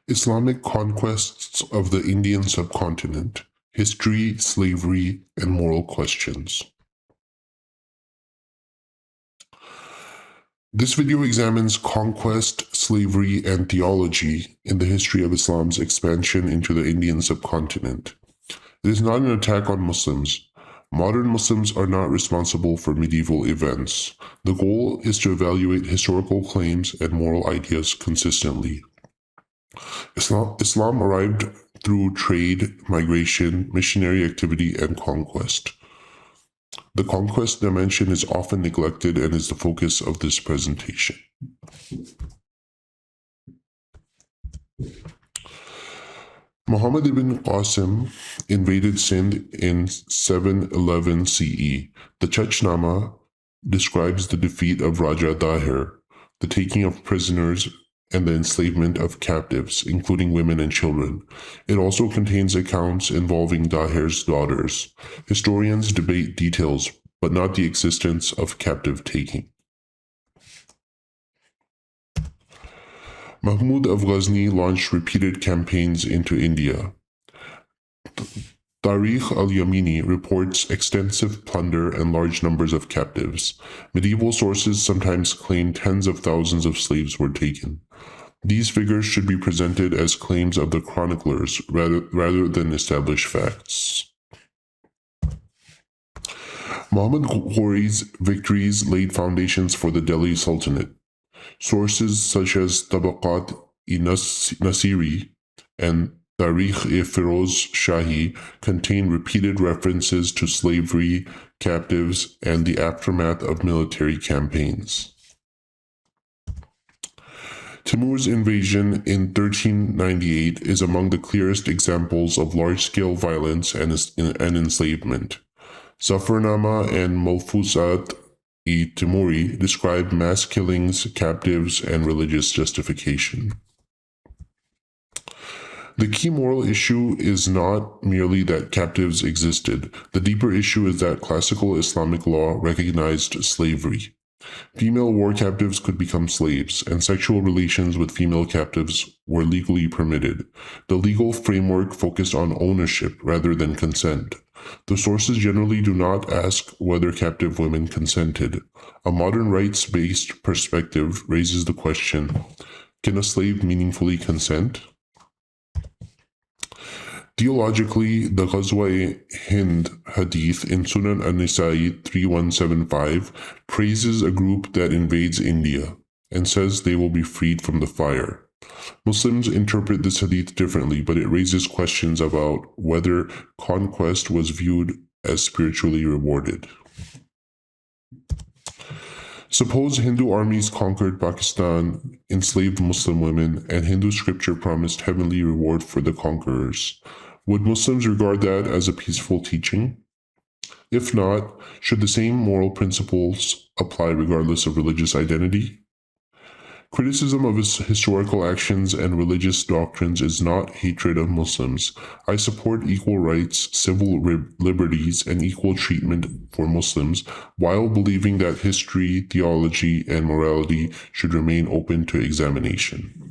Islamic Conquests of the Indian Subcontinent, History, Slavery, and Moral Questions. This video examines conquest, slavery, and theology in the history of Islam's expansion into the Indian subcontinent. It is not an attack on Muslims. Modern Muslims are not responsible for medieval events. The goal is to evaluate historical claims and moral ideas consistently. Islam arrived through trade, migration, missionary activity, and conquest. The conquest dimension is often neglected and is the focus of this presentation. Muhammad bin Qasim invaded Sindh in 711 CE. The Chachnama describes the defeat of Raja Dahir, the taking of prisoners, and the enslavement of captives, including women and children. It also contains accounts involving Dahir's daughters. Historians debate details, but not the existence of captive taking. Mahmud of Ghazni launched repeated campaigns into India. Tariq al-Yamini reports extensive plunder and large numbers of captives. Medieval sources sometimes claim tens of thousands of slaves were taken. These figures should be presented as claims of the chroniclers rather than established facts. Muhammad Ghori's victories laid foundations for the Delhi Sultanate. Sources such as Tabaqat-e-Nasiri and Tarikh-e-Firoz Shahi contain repeated references to slavery, captives, and the aftermath of military campaigns. Timur's invasion in 1398 is among the clearest examples of large-scale violence and enslavement. Zafarnama and Malfuzat-e-Timuri describe mass killings, captives, and religious justification. The key moral issue is not merely that captives existed. The deeper issue is that classical Islamic law recognized slavery. Female war captives could become slaves, and sexual relations with female captives were legally permitted. The legal framework focused on ownership rather than consent. The sources generally do not ask whether captive women consented. A modern rights-based perspective raises the question, can a slave meaningfully consent? Theologically, the Ghazwa-e-Hind hadith in Sunan an-Nisa'i 3175 praises a group that invades India and says they will be freed from the fire. Muslims interpret this hadith differently, but it raises questions about whether conquest was viewed as spiritually rewarded. Suppose Hindu armies conquered Pakistan, enslaved Muslim women, and Hindu scripture promised heavenly reward for the conquerors. Would Muslims regard that as a peaceful teaching? If not, should the same moral principles apply regardless of religious identity? Criticism of his historical actions and religious doctrines is not hatred of Muslims. I support equal rights, civil liberties, and equal treatment for Muslims, while believing that history, theology, and morality should remain open to examination.